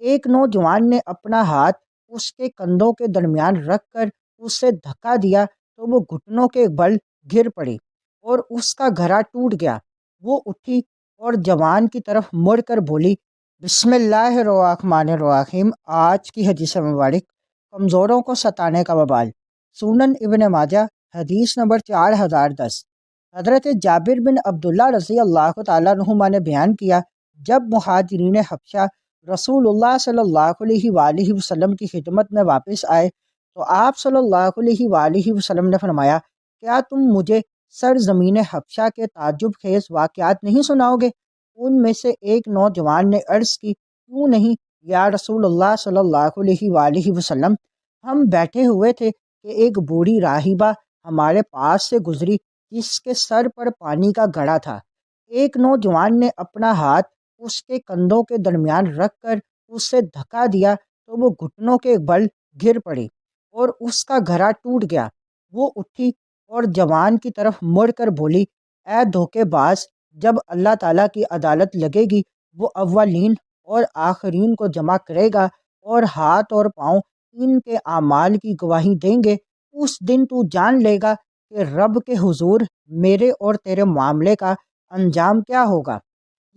ایک نوجوان نے اپنا ہاتھ اس کے کندھوں کے درمیان رکھ کر اسے دھکا دیا تو وہ گھٹنوں کے بل گر پڑی اور اس کا گھڑا ٹوٹ گیا۔ وہ اٹھی اور جوان کی طرف مڑ کر بولی، بسم اللہ الرحمن الرحیم۔ آج کی حدیث مبارک، کمزوروں کو ستانے کا وبال۔ سنن ابن ماجہ، حدیث نمبر 4010۔ حضرت جابر بن عبداللہ رضی اللہ تعالیٰ عنہما نے بیان کیا، جب مہاجرین حبشہ رسول اللہ صلی اللہ علیہ وآلہ وسلم کی خدمت میں واپس آئے تو آپ صلی اللہ علیہ وآلہ وسلم نے فرمایا، کیا تم مجھے سرزمین حبشہ کے تعجب خیز واقعات نہیں سناؤ گے؟ ان میں سے ایک نوجوان نے عرض کی، کیوں نہیں یا رسول اللہ صلی اللہ علیہ وآلہ وسلم؟ ہم بیٹھے ہوئے تھے کہ ایک بوڑھی راہبہ ہمارے پاس سے گزری جس کے سر پر پانی کا گھڑا تھا۔ ایک نوجوان نے اپنا ہاتھ اس کے کندھوں کے درمیان رکھ کر اسے دھکا دیا تو وہ گھٹنوں کے بل گر پڑی اور اس کا گھڑا ٹوٹ گیا۔ وہ اٹھی اور جوان کی طرف مڑ کر بولی، اے دھوکے باز، جب اللہ تعالیٰ کی عدالت لگے گی وہ اولین اور آخرین کو جمع کرے گا اور ہاتھ اور پاؤں ان کے اعمال کی گواہی دیں گے۔ اس دن تو جان لے گا کہ رب کے حضور میرے اور تیرے معاملے کا انجام کیا ہوگا۔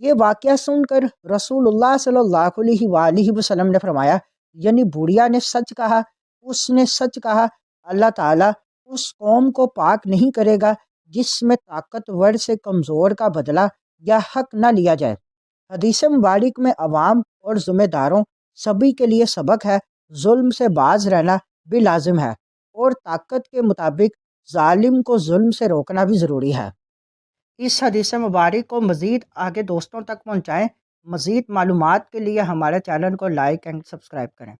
یہ واقعہ سن کر رسول اللہ صلی اللہ علیہ وآلہ وسلم نے فرمایا، یعنی بوڑھیا نے سچ کہا، اس نے سچ کہا، اللہ تعالیٰ اس قوم کو پاک نہیں کرے گا جس میں طاقتور سے کمزور کا بدلہ یا حق نہ لیا جائے۔ حدیث مبارک میں عوام اور ذمہ داروں سبھی کے لیے سبق ہے، ظلم سے باز رہنا بھی لازم ہے اور طاقت کے مطابق ظالم کو ظلم سے روکنا بھی ضروری ہے۔ اس حدیث مبارک کو مزید آگے دوستوں تک پہنچائیں۔ مزید معلومات کے لیے ہمارے چینل کو لائک اینڈ سبسکرائب کریں۔